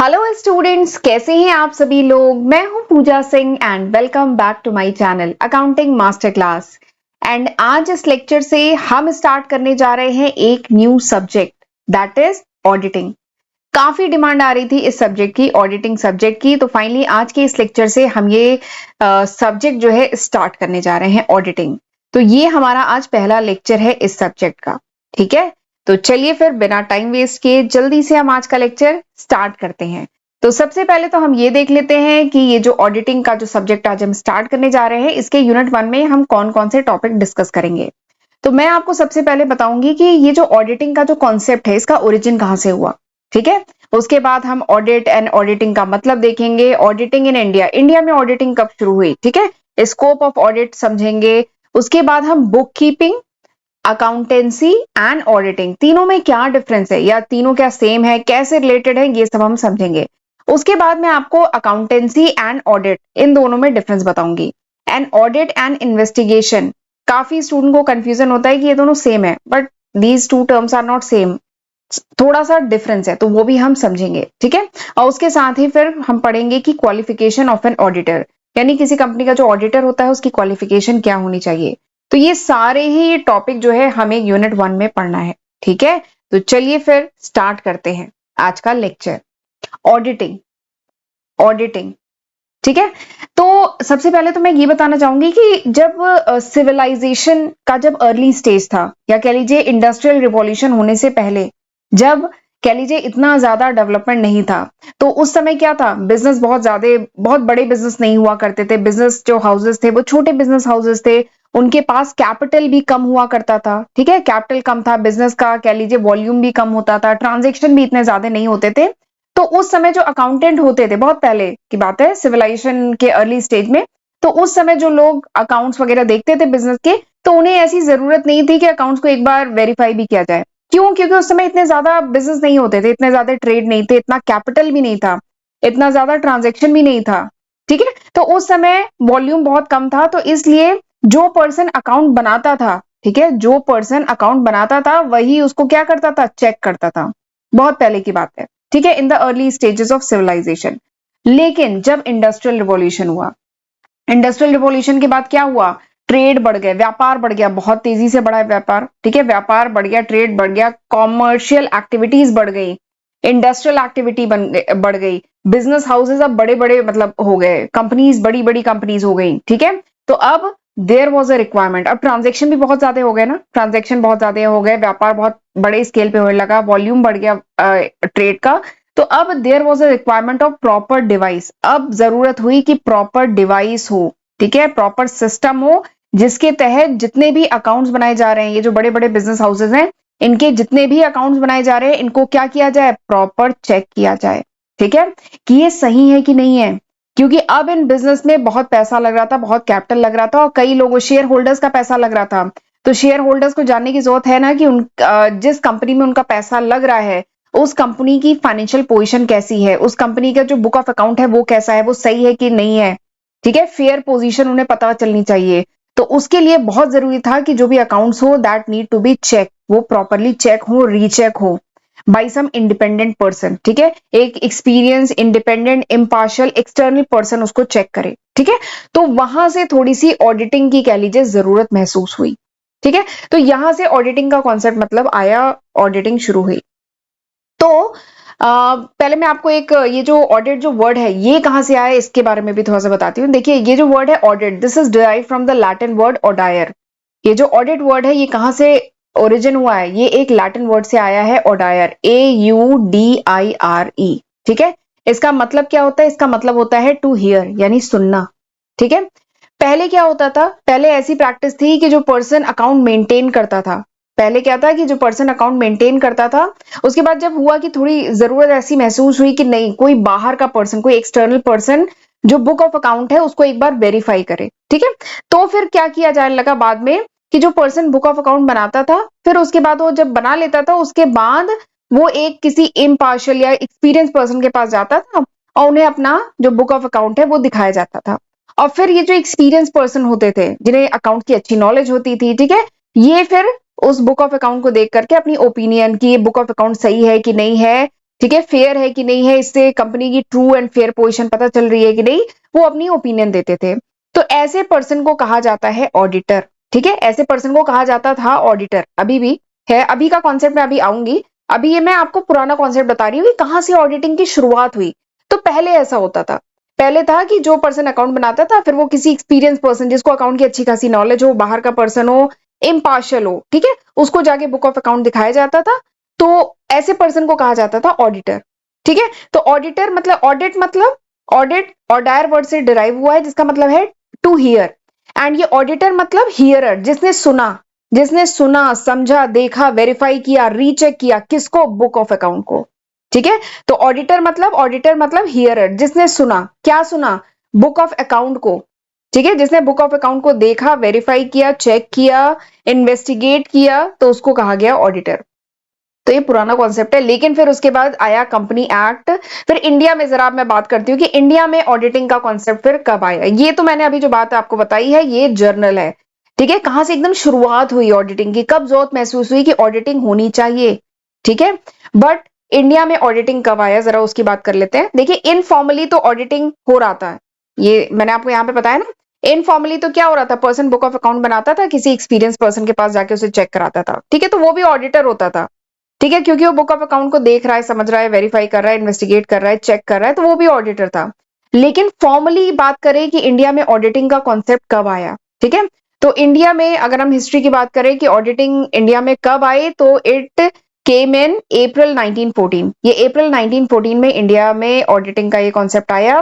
Hello students, कैसे हैं आप सभी लोग। मैं हूं Pooja Singh and welcome back to my channel accounting master class. And आज इस लेक्चर से हम स्टार्ट करने जा रहे हैं एक new subject, that is auditing. काफी डिमांड आ रही थी इस सब्जेक्ट की, ऑडिटिंग सब्जेक्ट की, तो फाइनली आज के इस लेक्चर से हम ये सब्जेक्ट जो है स्टार्ट करने जा रहे हैं, ऑडिटिंग। तो ये हमारा आज पहला लेक्चर है इस सब्जेक्ट का। ठीक है, तो चलिए फिर बिना टाइम वेस्ट किए जल्दी से हम आज का लेक्चर स्टार्ट करते हैं। तो सबसे पहले तो हम ये देख लेते हैं कि ये जो ऑडिटिंग का जो सब्जेक्ट आज हम स्टार्ट करने जा रहे हैं, इसके यूनिट 1 में हम कौन कौन से टॉपिक डिस्कस करेंगे। तो मैं आपको सबसे पहले बताऊंगी कि ये जो ऑडिटिंग का जो कॉन्सेप्ट है, इसका ओरिजिन कहां से हुआ। ठीक है, उसके बाद हम ऑडिट एंड ऑडिटिंग का मतलब देखेंगे। ऑडिटिंग इन इंडिया, इंडिया में ऑडिटिंग कब शुरू हुई, ठीक है, स्कोप ऑफ ऑडिट समझेंगे। उसके बाद हम book keeping, accountancy and auditing, तीनों में क्या डिफरेंस है या तीनों क्या सेम है, कैसे रिलेटेड है, ये सब हम समझेंगे। उसके बाद मैं आपको अकाउंटेंसी एंड ऑडिट, इन दोनों में डिफरेंस बताऊंगी। एंड ऑडिट एंड इन्वेस्टिगेशन, काफी स्टूडेंट को कंफ्यूजन होता है कि ये दोनों सेम है, but these two terms are not same, थोड़ा सा डिफरेंस है, तो वो भी हम समझेंगे। ठीक है, और उसके साथ ही फिर हम पढ़ेंगे कि क्वालिफिकेशन ऑफ एन ऑडिटर, यानी किसी कंपनी का जो ऑडिटर होता है उसकी क्वालिफिकेशन क्या होनी चाहिए। तो ये सारे ही टॉपिक जो है हमें यूनिट 1 में पढ़ना है। ठीक है, तो चलिए फिर स्टार्ट करते हैं आज का लेक्चर। ऑडिटिंग, ऑडिटिंग, ठीक है। तो सबसे पहले तो मैं ये बताना चाहूंगी कि जब सिविलाइजेशन का जब अर्ली स्टेज था, या कह लीजिए इंडस्ट्रियल रिवॉल्यूशन होने से पहले, जब कह लीजिए इतना ज्यादा डेवलपमेंट नहीं था, तो उस समय क्या था, बिजनेस बहुत बड़े बिजनेस नहीं हुआ करते थे। बिजनेस जो हाउसेस थे वो छोटे बिजनेस हाउसेस थे, उनके पास कैपिटल भी कम हुआ करता था। ठीक है, कैपिटल कम था, बिजनेस का कह लीजिए वॉल्यूम भी कम होता था, ट्रांजेक्शन भी इतने ज्यादा नहीं होते थे। तो उस समय जो अकाउंटेंट होते थे, बहुत पहले की बात है, सिविलाइजेशन के अर्ली स्टेज में, तो उस समय जो लोग अकाउंट्स वगैरह देखते थे बिजनेस के, तो उन्हें ऐसी जरूरत नहीं थी कि अकाउंट्स को एक बार वेरीफाई भी किया जाए। क्यों? क्योंकि उस समय इतने ज्यादा बिजनेस नहीं होते थे, इतने ज्यादा ट्रेड नहीं थे, इतना कैपिटल भी नहीं था, इतना ज्यादा ट्रांजेक्शन भी नहीं था। ठीक है, तो उस समय वॉल्यूम बहुत कम था, तो इसलिए जो पर्सन अकाउंट बनाता था, ठीक है, जो पर्सन अकाउंट बनाता था वही उसको क्या करता था, चेक करता था। बहुत पहले की बात है। ठीक है, in the early stages of civilisation. लेकिन जब इंडस्ट्रियल रिवॉल्यूशन हुआ, इंडस्ट्रियल रिवॉल्यूशन के बाद क्या हुआ, ट्रेड बढ़ गया, व्यापार बढ़ गया, बहुत तेजी से बढ़ा है व्यापार। ठीक है, व्यापार बढ़ गया, ट्रेड बढ़ गया, कॉमर्शियल एक्टिविटीज बढ़ गई, इंडस्ट्रियल एक्टिविटी बढ़ गई, बिजनेस हाउसेस अब बड़े बड़े मतलब हो गए, कंपनीज बड़ी बड़ी कंपनीज हो गई। ठीक है, तो अब देयर वॉज अ रिक्वायरमेंट, अब ट्रांजेक्शन भी बहुत ज्यादा हो गए ना, ट्रांजेक्शन बहुत ज्यादा हो गए, व्यापार बहुत बड़े स्केल पे होने लगा, वॉल्यूम बढ़ गया ट्रेड का। तो अब there was a requirement of proper device, अब जरूरत हुई कि प्रॉपर डिवाइस हो, ठीक है, प्रॉपर सिस्टम हो, जिसके तहत जितने भी अकाउंट्स बनाए जा रहे हैं, ये जो बड़े बड़े बिजनेस हाउसेज हैं, इनके जितने भी अकाउंट्स बनाए जा रहे हैं, इनको क्या किया जाए, प्रॉपर चेक किया जाए। ठीक है, कि ये सही है कि नहीं है, क्योंकि अब इन बिजनेस में बहुत पैसा लग रहा था, बहुत कैपिटल लग रहा था, और कई लोगों, शेयर होल्डर्स का पैसा लग रहा था। तो शेयर होल्डर्स को जानने की जरूरत है ना कि जिस कंपनी में उनका पैसा लग रहा है, उस कंपनी की फाइनेंशियल पोजीशन कैसी है, उस कंपनी का जो बुक ऑफ अकाउंट है वो कैसा है, वो सही है कि नहीं है। ठीक है, फेयर पोजीशन उन्हें पता चलनी चाहिए। तो उसके लिए बहुत जरूरी था कि जो भी अकाउंट्स हो, that need to be check, वो प्रॉपरली चेक हो, रीचेक हो बाई सम इंडिपेंडेंट पर्सन। ठीक है, एक experience, independent, impartial external person उसको चेक करे। ठीक है, तो वहां से थोड़ी सी ऑडिटिंग की कह लीजिए जरूरत महसूस हुई। ठीक है, तो यहां से ऑडिटिंग का कॉन्सेप्ट मतलब आया, ऑडिटिंग शुरू हुई। तो पहले मैं आपको एक ये जो ऑडिट जो वर्ड है ये कहां से आया, इसके बारे में भी थोड़ा सा बताती हूँ। देखिए, ये जो वर्ड है audit, this is derive from the Latin word O'Dwyer. ये जो ऑडिट वर्ड है ये कहां से ओरिजिन हुआ है, ये एक लैटिन वर्ड से आया है, ओडायर, AUDIRE। ठीक है, इसका मतलब क्या होता है, इसका मतलब होता है टू हियर, यानी सुनना। ठीक है, पहले क्या होता था, पहले ऐसी प्रैक्टिस थी कि जो पर्सन अकाउंट मेंटेन करता था, पहले क्या था कि जो पर्सन अकाउंट मेंटेन करता था, उसके बाद जब हुआ कि थोड़ी जरूरत ऐसी महसूस हुई कि नहीं, कोई बाहर का पर्सन, कोई एक्सटर्नल पर्सन जो बुक ऑफ अकाउंट है उसको एक बार वेरीफाई करे। ठीक है, तो फिर क्या किया जाने लगा बाद में कि जो पर्सन बुक ऑफ अकाउंट बनाता था, फिर उसके बाद वो जब बना लेता था, उसके बाद वो एक किसी इम्पार्शियल या एक्सपीरियंस पर्सन के पास जाता था और उन्हें अपना जो बुक ऑफ अकाउंट है वो दिखाया जाता था। और फिर ये जो एक्सपीरियंस पर्सन होते थे, जिन्हें अकाउंट की अच्छी नॉलेज होती थी, ठीक है, ये फिर उस बुक ऑफ अकाउंट को देख करके अपनी ओपिनियन की ये बुक ऑफ अकाउंट सही है कि नहीं है, ठीक है, फेयर है कि नहीं है, इससे कंपनी की ट्रू एंड फेयर पोजीशन पता चल रही है कि नहीं, वो अपनी ओपिनियन देते थे। तो ऐसे पर्सन को कहा जाता है ऑडिटर। ठीक है, ऐसे पर्सन को कहा जाता था ऑडिटर, अभी भी है। अभी का कॉन्सेप्ट मैं अभी आऊंगी, अभी ये मैं आपको पुराना कॉन्सेप्ट बता रही हूँ कि कहां से ऑडिटिंग की शुरुआत हुई। तो पहले ऐसा होता था, पहले था कि जो पर्सन अकाउंट बनाता था, फिर वो किसी एक्सपीरियंस पर्सन जिसको अकाउंट की अच्छी खासी नॉलेज हो, बाहर का पर्सन हो, इम्पार्शियल हो, ठीक है, उसको जाके बुक ऑफ अकाउंट दिखाया जाता था। तो ऐसे पर्सन को कहा जाता था ऑडिटर। ठीक है, तो ऑडिटर मतलब ऑडिट, मतलब ऑडिट ऑडायर वर्ड से डिराइव हुआ है, जिसका मतलब है टू हियर। एंड ये ऑडिटर मतलब हियरर, जिसने सुना, जिसने सुना, समझा, देखा, वेरीफाई किया, रीचेक किया, किसको, बुक ऑफ अकाउंट को। ठीक है, तो ऑडिटर मतलब हियरर, जिसने सुना, क्या सुना, बुक ऑफ अकाउंट को। ठीक है, जिसने बुक ऑफ अकाउंट को देखा, वेरीफाई किया, चेक किया, इन्वेस्टिगेट किया, तो उसको कहा गया ऑडिटर। तो ये पुराना कॉन्सेप्ट है। लेकिन फिर उसके बाद आया कंपनी एक्ट। फिर इंडिया में जरा मैं बात करती हूँ कि इंडिया में ऑडिटिंग का कॉन्सेप्ट फिर कब आया। ये तो मैंने अभी जो बात आपको बताई है ये जर्नल है। ठीक है, कहां से एकदम शुरुआत हुई ऑडिटिंग की, कब जरूरत महसूस हुई कि ऑडिटिंग होनी चाहिए। ठीक है, बट इंडिया में ऑडिटिंग कब आया जरा उसकी बात कर लेते हैं। देखिए, इनफॉर्मली तो ऑडिटिंग हो रहा था, ये मैंने आपको यहाँ पे बताया ना। इनफॉर्मली तो क्या हो रहा था, पर्सन बुक ऑफ अकाउंट बनाता था, किसी एक्सपीरियंस पर्सन के पास जाके उसे चेक कराता था। ठीक है, तो वो भी ऑडिटर होता था। ठीक है, क्योंकि वो बुक ऑफ अकाउंट को देख रहा है, समझ रहा है, वेरीफाई कर रहा है, इन्वेस्टिगेट कर रहा है, चेक कर रहा है, तो वो भी ऑडिटर था। लेकिन फॉर्मली बात करें कि इंडिया में ऑडिटिंग का कॉन्सेप्ट कब आया। ठीक है, तो इंडिया में अगर हम हिस्ट्री की बात करें कि ऑडिटिंग इंडिया में कब आई, तो इट केम इन अप्रैल 1914। ये अप्रैल 1914 में इंडिया में ऑडिटिंग का ये कॉन्सेप्ट आया।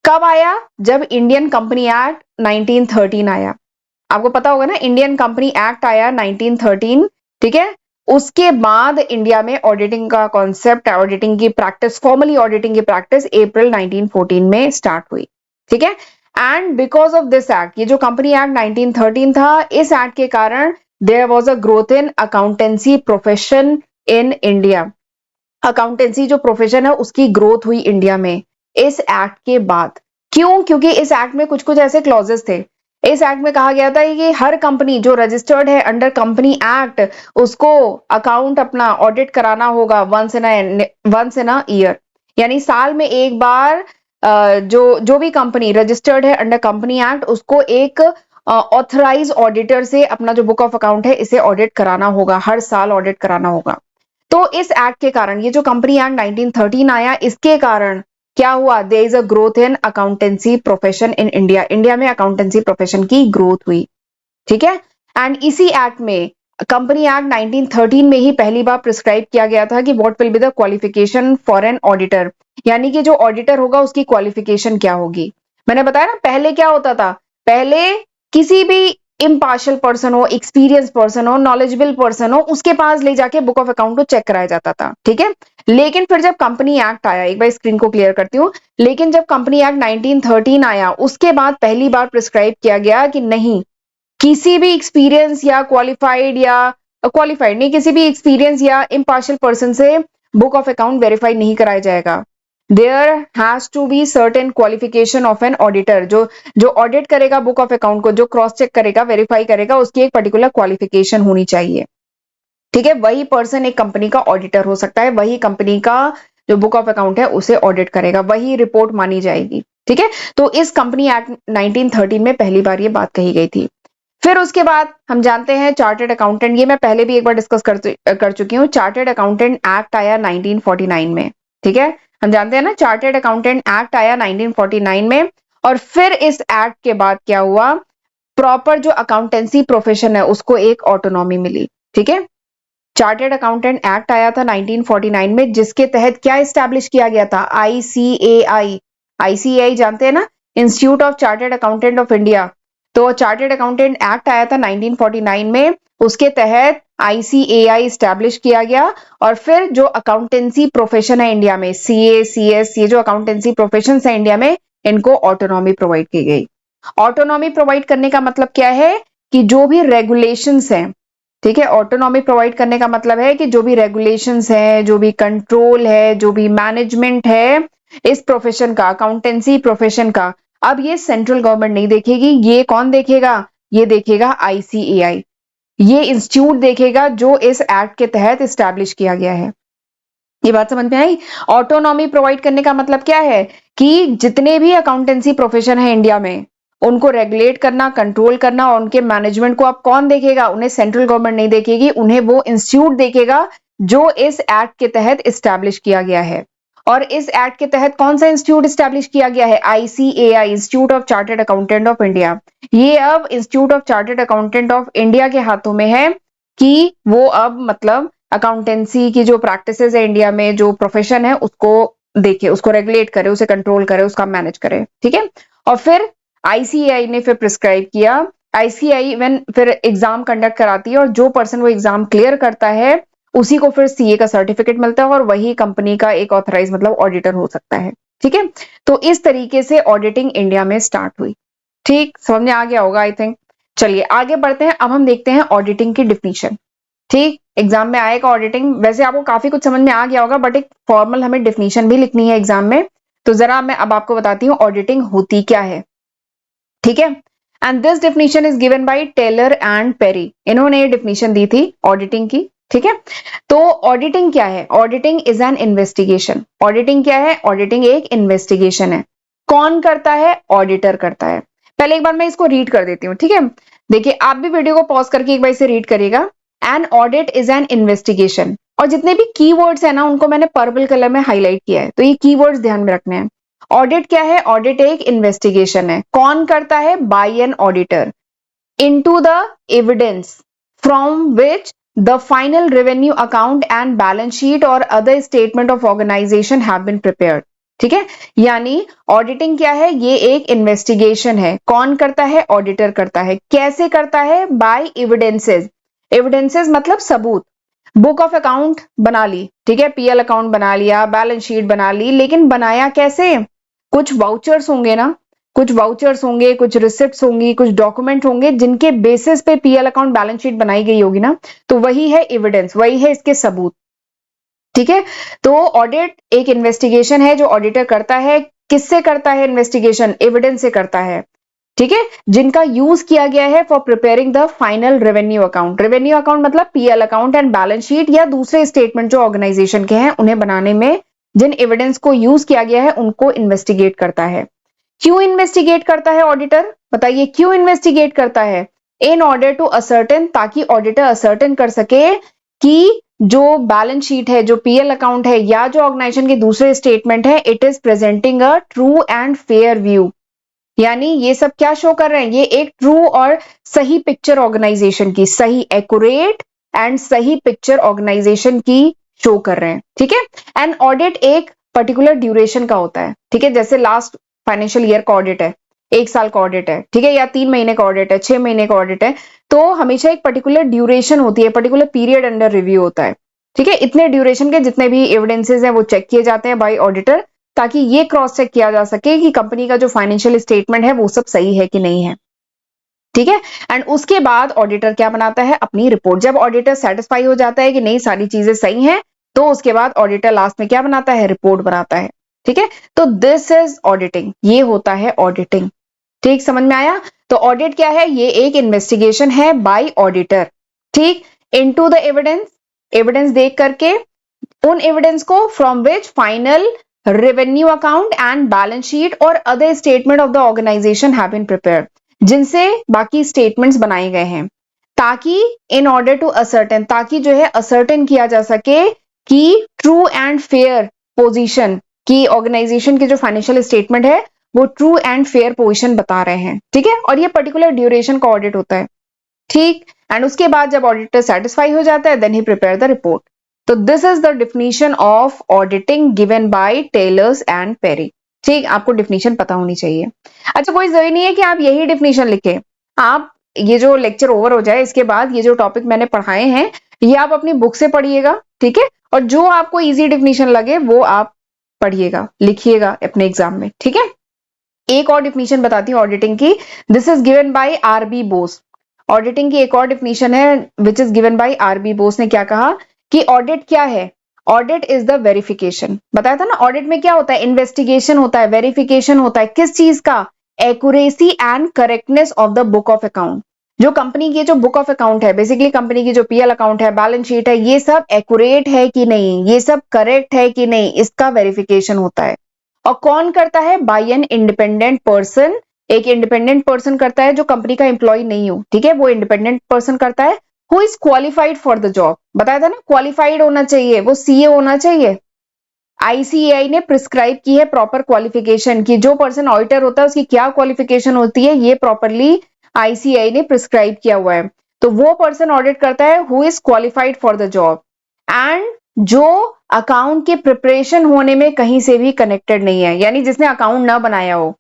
कब आया, जब इंडियन कंपनी एक्ट 1913 आया। आपको पता होगा ना, इंडियन कंपनी एक्ट आया 1913। ठीक है, उसके बाद इंडिया में ऑडिटिंग का कॉन्सेप्ट, ऑडिटिंग की प्रैक्टिस, फॉर्मली ऑडिटिंग की प्रैक्टिस अप्रैल 1914 में स्टार्ट हुई। ठीक है, and because of this act, ये जो कंपनी एक्ट 1913 था, इस एक्ट के कारण there was a growth in accountancy profession in India. Accountancy जो प्रोफेशन है उसकी ग्रोथ हुई इंडिया में इस एक्ट के बाद। क्यों, क्योंकि इस एक्ट में कुछ कुछ ऐसे क्लॉजेस थे। इस एक्ट में कहा गया था कि हर कंपनी जो रजिस्टर्ड है अंडर कंपनी एक्ट, उसको अकाउंट अपना ऑडिट कराना होगा वंस इन अ ईयर। यानी साल में एक बार जो जो भी कंपनी रजिस्टर्ड है अंडर कंपनी एक्ट, उसको एक ऑथराइज ऑडिटर से अपना जो बुक ऑफ अकाउंट है इसे ऑडिट कराना होगा, हर साल ऑडिट कराना होगा। तो इस एक्ट के कारण, ये जो कंपनी एक्ट 1913 आया, इसके कारण क्या हुआ, there is a growth in accountancy profession in India. India में अकाउंटेंसी प्रोफेशन की ग्रोथ हुई। ठीक है, एंड इसी एक्ट में, कंपनी एक्ट 1913 में ही पहली बार प्रिस्क्राइब किया गया था कि what will be the qualification for an auditor. यानी कि जो ऑडिटर होगा उसकी क्वालिफिकेशन क्या होगी। मैंने बताया ना, पहले क्या होता था, पहले किसी भी इम्पार्शियल पर्सन हो, एक्सपीरियंस पर्सन हो, नॉलेजेबल पर्सन हो, उसके पास ले जाके बुक ऑफ अकाउंट को चेक कराया जाता था। ठीक है, लेकिन फिर जब कंपनी एक्ट आया, एक बार स्क्रीन को क्लियर करती हूँ, लेकिन जब कंपनी एक्ट 1913 आया, उसके बाद पहली बार प्रिस्क्राइब किया गया कि नहीं, किसी भी एक्सपीरियंस या क्वालिफाइड, या क्वालिफाइड नहीं, किसी भी एक्सपीरियंस या इम्पार्शियल पर्सन से बुक ऑफ अकाउंट वेरीफाई नहीं कराया जाएगा। There has to be certain qualification of an auditor. जो जो ऑडिट करेगा बुक ऑफ अकाउंट को, जो क्रॉस चेक करेगा, वेरीफाई करेगा, उसकी एक पर्टिकुलर क्वालिफिकेशन होनी चाहिए। ठीक है, वही पर्सन एक कंपनी का ऑडिटर हो सकता है, वही कंपनी का जो बुक ऑफ अकाउंट है उसे ऑडिट करेगा, वही रिपोर्ट मानी जाएगी। ठीक है, तो इस कंपनी एक्ट 1913 में पहली बार ये बात कही गई थी। फिर उसके बाद हम जानते हैं चार्टर्ड अकाउंटेंट, ये मैं पहले भी एक बार डिस्कस कर चुकी हूँ। चार्टर्ड अकाउंटेंट एक्ट आया 1949 में। ठीक है, हम जानते हैं ना, चार्टर्ड अकाउंटेंट एक्ट आया 1949 में। और फिर इस एक्ट के बाद क्या हुआ, प्रॉपर जो अकाउंटेंसी प्रोफेशन है उसको एक ऑटोनॉमी मिली। ठीक है, चार्टर्ड अकाउंटेंट एक्ट आया था 1949 में, जिसके तहत क्या एस्टैब्लिश किया गया था, आईसीएआई। आईसीएआई जानते हैं ना, institute of chartered accountant of India. तो चार्टर्ड अकाउंटेंट एक्ट आया था 1949 में, उसके तहत आईसीएआई स्टैब्लिश किया गया। और फिर जो अकाउंटेंसी प्रोफेशन है इंडिया में, सीए, सीएस, ये जो अकाउंटेंसी प्रोफेशन है इंडिया में, इनको ऑटोनॉमी प्रोवाइड की गई। ऑटोनॉमी प्रोवाइड करने का मतलब क्या है, कि जो भी रेगुलेशंस हैं, ठीक है, ऑटोनॉमी प्रोवाइड करने का मतलब है कि जो भी रेगुलेशंस है, जो भी कंट्रोल है, जो भी मैनेजमेंट है इस प्रोफेशन का, अकाउंटेंसी प्रोफेशन का, अब ये सेंट्रल गवर्नमेंट नहीं देखेगी। ये कौन देखेगा, ये देखेगा आईसीएआई। ये इंस्टीट्यूट देखेगा जो इस एक्ट के तहत स्टैब्लिश किया गया है। ये बात समझ में आई? ऑटोनॉमी प्रोवाइड करने का मतलब क्या है कि जितने भी अकाउंटेंसी प्रोफेशन है इंडिया में, उनको रेगुलेट करना, कंट्रोल करना, और उनके मैनेजमेंट को अब कौन देखेगा? उन्हें सेंट्रल गवर्नमेंट नहीं देखेगी, उन्हें वो इंस्टीट्यूट देखेगा जो इस एक्ट के तहत इस्टेब्लिश किया गया है। और इस एक्ट के तहत कौन सा इंस्टीट्यूट इस्टेब्लिश किया गया है? ICAI, institute of chartered accountant of India. ये अब institute of chartered accountant of India के हाथों में है कि वो अब मतलब अकाउंटेंसी की जो प्रैक्टिसेस है इंडिया में, जो प्रोफेशन है, उसको देखे, उसको रेगुलेट करे, उसे कंट्रोल करे, उसका मैनेज करे। ठीक है। और फिर ICAI ने फिर प्रिस्क्राइब किया, ICAI फिर एग्जाम कंडक्ट कराती है, और जो पर्सन वो एग्जाम क्लियर करता है उसी को फिर CA का सर्टिफिकेट मिलता है, और वही कंपनी का एक ऑथराइज मतलब ऑडिटर हो सकता है। ठीक है। तो इस तरीके से ऑडिटिंग इंडिया में स्टार्ट हुई। ठीक, समझ में आ गया होगा आई थिंक। चलिए आगे बढ़ते हैं। अब हम देखते हैं ऑडिटिंग की डिफिनीशन। ठीक, एग्जाम में आएगा ऑडिटिंग। वैसे आपको काफी कुछ समझ में आ गया होगा, बट एक फॉर्मल हमें डिफिनीशन भी लिखनी है एग्जाम में। तो जरा मैं अब आपको बताती हूँ ऑडिटिंग होती क्या है। ठीक है। And this definition is given by Taylor and Perry. इन्होंने ये डिफिनीशन दी थी ऑडिटिंग की। ठीक है। तो ऑडिटिंग क्या है? Auditing is an investigation. Auditing क्या है? ऑडिटिंग एक इन्वेस्टिगेशन है। कौन करता है? ऑडिटर करता है। पहले एक बार मैं इसको रीड कर देती हूँ। ठीक है। देखिए, आप भी वीडियो को पॉज करके एक बार इसे रीड करिएगा। An audit is an investigation. और जितने भी कीवर्ड्स है ना, उनको मैंने पर्पल कलर में हाईलाइट किया है, तो ये कीवर्ड्स ध्यान में रखने हैं। ऑडिट क्या है? ऑडिट एक इन्वेस्टिगेशन है। कौन करता है? By an auditor into the evidence from which the final revenue account and balance sheet और other statement of organisation have been prepared. ठीक है। यानी ऑडिटिंग क्या है? ये एक इन्वेस्टिगेशन है। कौन करता है? ऑडिटर करता है। कैसे करता है? Bye evidences. एविडेंसेस मतलब सबूत। बुक ऑफ अकाउंट बना ली, ठीक है, PL अकाउंट बना लिया, बैलेंस शीट बना ली, लेकिन बनाया कैसे? कुछ वाउचर्स होंगे ना, कुछ वाउचर्स होंगे, कुछ रिसिप्ट्स होंगी, कुछ डॉक्यूमेंट होंगे जिनके बेसिस पे PL अकाउंट बैलेंस शीट बनाई गई होगी ना, तो वही है एविडेंस, वही है इसके सबूत। ठीक है। तो ऑडिट एक इन्वेस्टिगेशन है जो ऑडिटर करता है। किससे करता है इन्वेस्टिगेशन? एविडेंस से करता है। ठीक है। जिनका यूज किया गया है for preparing the final revenue account. Revenue account मतलब PL account and balance sheet या दूसरे स्टेटमेंट जो ऑर्गेनाइजेशन के हैं, उन्हें बनाने में जिन एविडेंस को यूज किया गया है उनको इन्वेस्टिगेट करता है। क्यों इन्वेस्टिगेट करता है ऑडिटर? बताइए क्यों इन्वेस्टिगेट करता है? इन ऑर्डर टू असर्टेन, ताकि ऑडिटर असर्टेन कर सके कि जो बैलेंस शीट है, जो PL अकाउंट है, या जो ऑर्गेनाइजेशन के दूसरे स्टेटमेंट है, it is presenting a true and fair view. यानी ये सब क्या शो कर रहे हैं? ये एक ट्रू और सही पिक्चर ऑर्गेनाइजेशन की, सही एक्यूरेट एंड सही पिक्चर ऑर्गेनाइजेशन की शो कर रहे हैं। ठीक है। एंड ऑडिट एक पर्टिकुलर ड्यूरेशन का होता है। ठीक है। जैसे लास्ट फाइनेंशियल ईयर का ऑडिट है, 1 साल का ऑडिट है, ठीक है, या 3 महीने का ऑडिट है, 6 महीने का ऑडिट है, तो हमेशा एक पर्टिकुलर ड्यूरेशन होती है, पर्टिकुलर पीरियड अंडर रिव्यू होता है। ठीक है। इतने ड्यूरेशन के जितने भी एविडेंसेस हैं वो चेक किए जाते हैं बाय ऑडिटर, ताकि ये क्रॉस चेक किया जा सके कि कंपनी का जो फाइनेंशियल स्टेटमेंट है वो सब सही है कि नहीं है। ठीक है। एंड उसके बाद ऑडिटर क्या बनाता है? अपनी रिपोर्ट। जब ऑडिटर सेटिस्फाई हो जाता है कि नहीं सारी चीजें सही हैं, तो उसके बाद ऑडिटर लास्ट में क्या बनाता है? रिपोर्ट बनाता है। ठीक है। तो दिस इज ऑडिटिंग, ये होता है ऑडिटिंग। ठीक, समझ में आया? तो ऑडिट क्या है? ये एक इन्वेस्टिगेशन है बाय ऑडिटर। ठीक, इनटू द एविडेंस, एविडेंस देख करके, उन एविडेंस को from which final revenue account and balance sheet और other statement of the organisation have been prepared, जिनसे बाकी स्टेटमेंट्स बनाए गए हैं, ताकि इन ऑर्डर टू असर्टेन, ताकि जो है असर्टेन किया जा सके कि ट्रू एंड फेयर पोजीशन की ऑर्गेनाइजेशन के जो फाइनेंशियल स्टेटमेंट है वो ट्रू एंड फेयर पोजीशन बता रहे हैं। ठीक है। और ये पर्टिकुलर ड्यूरेशन का ऑडिट होता है। ठीक। एंड उसके बाद जब ऑडिटर सेटिस्फाई हो जाता है, देन ही प्रिपेयर द रिपोर्ट। तो this is the definition of auditing given by Taylor's and Perry. ठीक, आपको डिफिनीशन पता होनी चाहिए। अच्छा, कोई जरूरी नहीं है कि आप यही डिफिनीशन लिखें। आप ये जो लेक्चर ओवर हो जाए, इसके बाद ये जो टॉपिक मैंने पढ़ाए हैं ये आप अपनी बुक से पढ़िएगा। ठीक है। और जो आपको इजी डिफिनीशन लगे वो आप पढ़िएगा, लिखिएगा अपने एग्जाम में। ठीक है। एक और डिफिनीशन बताती हूँ ऑडिटिंग की। This is given bye RB Bose. Auditing की एक और डिफिनीशन है which is given bye RB Bose ने क्या कहा कि ऑडिट क्या है? Audit is the verification. बताया था ना, ऑडिट में क्या होता है? इन्वेस्टिगेशन होता है, वेरिफिकेशन होता है। किस चीज का? Accuracy and correctness of the book of account. जो कंपनी की जो बुक ऑफ अकाउंट है, बेसिकली कंपनी की जो पीएल अकाउंट है, बैलेंस शीट है, ये सब एक्यूरेट है कि नहीं, ये सब करेक्ट है कि नहीं, इसका वेरिफिकेशन होता है। और कौन करता है? By an independent person. एक इंडिपेंडेंट पर्सन करता है जो कंपनी का एम्प्लॉय नहीं हो, ठीक है, वो इंडिपेंडेंट पर्सन करता है, who is qualified for the job. बताया था ना, क्वालिफाइड होना चाहिए, वो सीए होना चाहिए। आईसीएआई ने प्रिस्क्राइब की है प्रॉपर क्वालिफिकेशन की, जो पर्सन ऑडिटर होता है उसकी क्या क्वालिफिकेशन होती है, ये प्रॉपरली आईसीएआई ने प्रिस्क्राइब किया हुआ है। तो वो पर्सन ऑडिट करता है who is qualified for the job and जो अकाउंट के प्रिपरेशन होने में कहीं से भी कनेक्टेड नहीं है, यानी जिसने अकाउंट ना बनाया हो,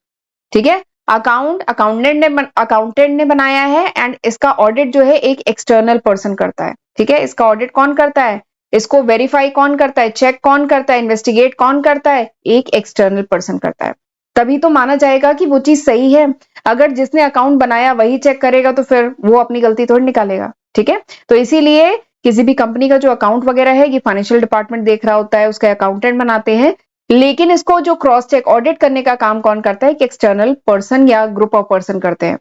ठीक है, अकाउंटेंट ने बनाया है एंड इसका ऑडिट जो है एक एक्सटर्नल पर्सन करता है, ठीक है। इसका ऑडिट कौन करता है, इसको वेरीफाई कौन करता है, चेक कौन करता है, इन्वेस्टिगेट कौन करता है, एक एक्सटर्नल पर्सन करता है। तभी तो माना जाएगा कि वो चीज सही है। अगर जिसने अकाउंट बनाया वही चेक करेगा तो फिर वो अपनी गलती थोड़ी निकालेगा, ठीक है। तो इसीलिए किसी भी कंपनी का जो अकाउंट वगैरह है ये फाइनेंशियल डिपार्टमेंट देख रहा होता है, उसका अकाउंटेंट बनाते हैं, लेकिन इसको जो क्रॉस चेक ऑडिट करने का काम कौन करता है, कि एक्सटर्नल पर्सन या ग्रुप ऑफ पर्सन करते हैं,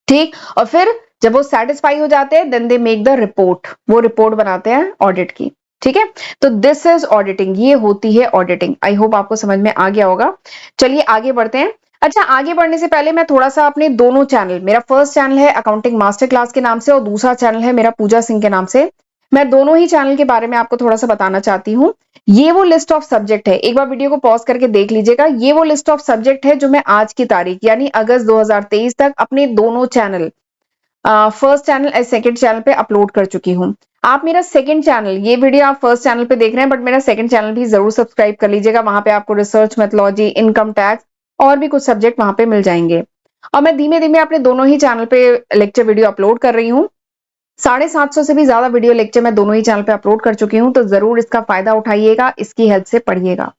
ठीक। और फिर जब वो सेटिस्फाई हो जाते हैं then they make the report, वो रिपोर्ट बनाते हैं ऑडिट की, ठीक है। तो दिस इज ऑडिटिंग, ये होती है ऑडिटिंग। आई होप आपको समझ में आ गया होगा। चलिए आगे बढ़ते हैं। अच्छा, आगे बढ़ने से पहले मैं थोड़ा सा अपने दोनों चैनल, मेरा फर्स्ट चैनल है अकाउंटिंग मास्टर क्लास के नाम से और दूसरा चैनल है मेरा पूजा सिंह के नाम से, मैं दोनों ही चैनल के बारे में आपको थोड़ा सा बताना चाहती हूँ। ये वो लिस्ट ऑफ सब्जेक्ट है, एक बार वीडियो को पॉज करके देख लीजिएगा, ये वो लिस्ट ऑफ सब्जेक्ट है जो मैं आज की तारीख यानी अगस्त 2023 तक अपने दोनों channel, first channel and second channel पे अपलोड कर चुकी हूँ। आप मेरा सेकंड चैनल, ये वीडियो आप फर्स्ट चैनल पे देख रहे हैं बट मेरा सेकंड चैनल भी जरूर सब्सक्राइब कर लीजिएगा, वहां पे आपको रिसर्च मेथोलॉजी, इनकम टैक्स और भी कुछ सब्जेक्ट वहां पे मिल जाएंगे। और मैं धीमे धीमे अपने दोनों ही चैनल पे लेक्चर वीडियो अपलोड कर रही हूँ। 750 से भी ज्यादा वीडियो लेक्चर मैं दोनों ही चैनल पे अपलोड कर चुकी हूँ, तो जरूर इसका फायदा उठाइएगा, इसकी हेल्प से पढ़िएगा,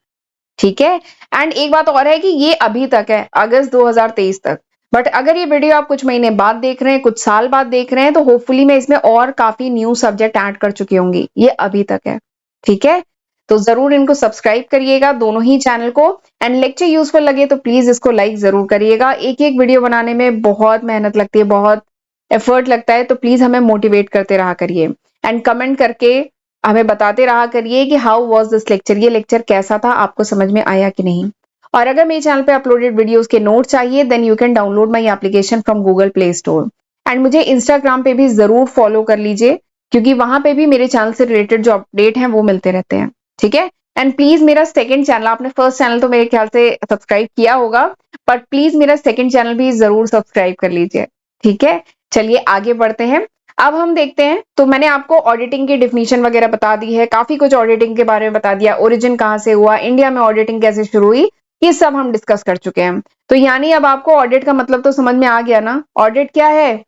ठीक है। एंड एक बात और है कि ये अभी तक है, अगस्त 2023 तक, बट अगर ये वीडियो आप कुछ महीने बाद देख रहे हैं, कुछ साल बाद देख रहे हैं, तो होपफुली मैं इसमें और काफी न्यू सब्जेक्ट ऐड कर चुकी होंगी, ये अभी तक है, ठीक है। तो जरूर इनको सब्सक्राइब करिएगा दोनों ही चैनल को, एंड लेक्चर यूजफुल लगे तो प्लीज इसको लाइक जरूर करिएगा। एक एक वीडियो बनाने में बहुत मेहनत लगती है, बहुत एफर्ट लगता है, तो प्लीज हमें मोटिवेट करते रहा करिए एंड कमेंट करके हमें बताते रहा करिए कि हाउ वाज दिस लेक्चर, ये लेक्चर कैसा था, आपको समझ में आया कि नहीं। और अगर मेरे चैनल पे अपलोडेड वीडियोस के नोट चाहिए then you can download my application from Google Play Store. And मुझे इंस्टाग्राम पे भी जरूर फॉलो कर लीजिए, क्योंकि वहां पे भी मेरे चैनल से रिलेटेड जो अपडेट हैं वो मिलते रहते हैं, ठीक है। एंड प्लीज मेरा सेकंड चैनल, आपने फर्स्ट चैनल तो मेरे ख्याल से सब्सक्राइब किया होगा, बट प्लीज मेरा सेकंड चैनल भी जरूर सब्सक्राइब कर लीजिए, ठीक है। चलिए आगे बढ़ते हैं। अब हम देखते हैं, तो मैंने आपको ऑडिटिंग की डिफिनीशन वगैरह बता दी है, काफी कुछ ऑडिटिंग के बारे में बता दिया, ओरिजिन कहां से हुआ, इंडिया में ऑडिटिंग कैसे शुरू हुई, ये सब हम डिस्कस कर चुके हैं। तो यानी अब आपको ऑडिट का मतलब तो समझ में आ गया ना। ऑडिट क्या है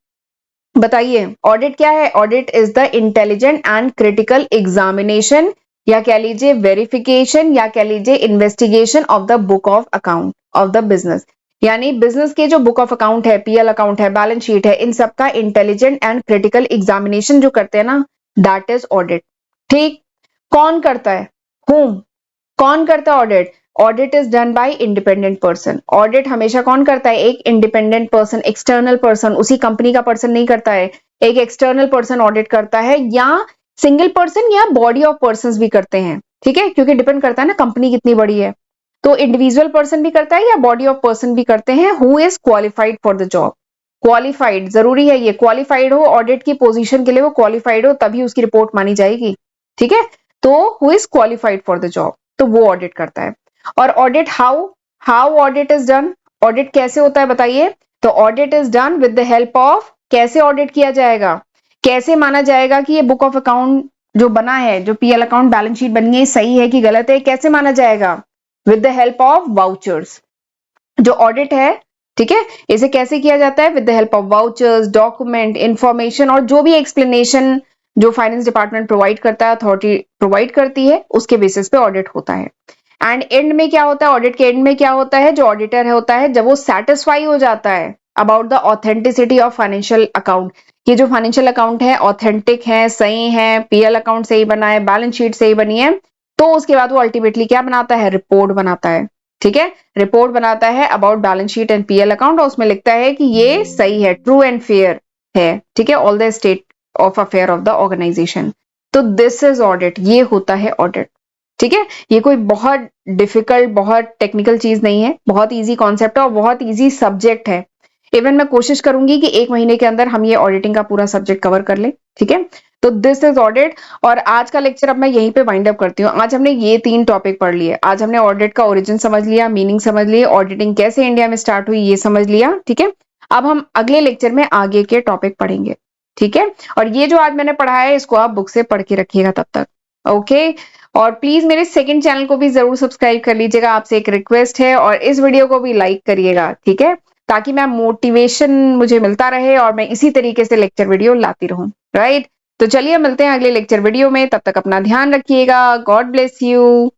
बताइए, ऑडिट क्या है? Audit is the intelligent and critical examination, या कह लीजिए वेरिफिकेशन, या कह लीजिए investigation of the book of account of the business. यानी बिजनेस के जो बुक ऑफ अकाउंट है, पीएल अकाउंट है, बैलेंस शीट है, इन सब का इंटेलिजेंट एंड क्रिटिकल एग्जामिनेशन जो करते हैं ना, दैट इज ऑडिट, ठीक। कौन करता है? हुम, कौन करता है audit? Audit is done by independent person. Audit हमेशा कौन करता है? एक इंडिपेंडेंट पर्सन, एक्सटर्नल पर्सन, उसी कंपनी का पर्सन नहीं करता है, एक एक्सटर्नल पर्सन ऑडिट करता है, या सिंगल पर्सन या बॉडी ऑफ पर्सन भी करते हैं, ठीक है, क्योंकि डिपेंड करता है ना कंपनी कितनी बड़ी है। तो इंडिविजुअल पर्सन भी करता है या बॉडी ऑफ पर्सन भी करते हैं, who is qualified for the job. Qualified जरूरी है, ये क्वालिफाइड हो ऑडिट की पोजीशन के लिए, वो क्वालिफाइड हो तभी उसकी रिपोर्ट मानी जाएगी, ठीक है। तो who is qualified for the job, तो वो ऑडिट करता है। और audit how, how audit is done, audit कैसे होता है बताइए। तो audit is done with the help of, कैसे ऑडिट किया जाएगा, कैसे माना जाएगा कि ये बुक ऑफ अकाउंट जो बना है, जो पीएल अकाउंट बैलेंस शीट बनी है, सही है कि गलत है, कैसे माना जाएगा? With the help of vouchers. जो ऑडिट है, ठीक है, इसे कैसे किया जाता है? With the help of vouchers, document, information और जो भी एक्सप्लेनेशन जो फाइनेंस डिपार्टमेंट प्रोवाइड करता है, अथॉरिटी प्रोवाइड करती है, उसके बेसिस पे ऑडिट होता है। एंड एंड में क्या होता है? ऑडिट के एंड में क्या होता है? जो ऑडिटर होता है, जब वो सेटिस्फाई हो जाता है about the authenticity of financial account, ये जो फाइनेंशियल अकाउंट है ऑथेंटिक है, सही है, पीएल अकाउंट सही बना है, बैलेंस शीट सही बनी है, तो उसके बाद वो अल्टीमेटली क्या बनाता है? रिपोर्ट बनाता है, ठीक है। रिपोर्ट बनाता है about balance sheet and PL account, और उसमें लिखता है कि ये सही है, ट्रू एंड फेयर, है, ठीक है, all the state of affair of the organisation. तो दिस इज ऑडिट, ये होता है ऑडिट, ठीक है। ये कोई बहुत डिफिकल्ट, बहुत टेक्निकल चीज नहीं है, बहुत इजी कॉन्सेप्ट है और बहुत इजी सब्जेक्ट है। इवन मैं कोशिश करूंगी कि 1 महीने के अंदर हम ये ऑडिटिंग का पूरा सब्जेक्ट कवर कर लें, ठीक है। तो दिस इज ऑडिट। और आज का लेक्चर अब मैं यहीं पे वाइंड अप करती हूँ। आज हमने ये 3 टॉपिक पढ़ लिए। आज हमने ऑडिट का ओरिजिन समझ लिया, मीनिंग समझ लिए, ऑडिटिंग कैसे इंडिया में स्टार्ट हुई ये समझ लिया, ठीक है। अब हम अगले लेक्चर में आगे के टॉपिक पढ़ेंगे, ठीक है। और ये जो आज मैंने पढ़ा है इसको आप बुक से पढ़ के रखिएगा तब तक, ओके। और प्लीज मेरे सेकंड चैनल को भी जरूर सब्सक्राइब कर लीजिएगा, आपसे एक रिक्वेस्ट है। और इस वीडियो को भी लाइक करिएगा, ठीक है, ताकि मैं मोटिवेशन मुझे मिलता रहे और मैं इसी तरीके से लेक्चर वीडियो लाती रहूं, राइट। तो चलिए मिलते हैं अगले लेक्चर वीडियो में, तब तक अपना ध्यान रखिएगा। God bless you.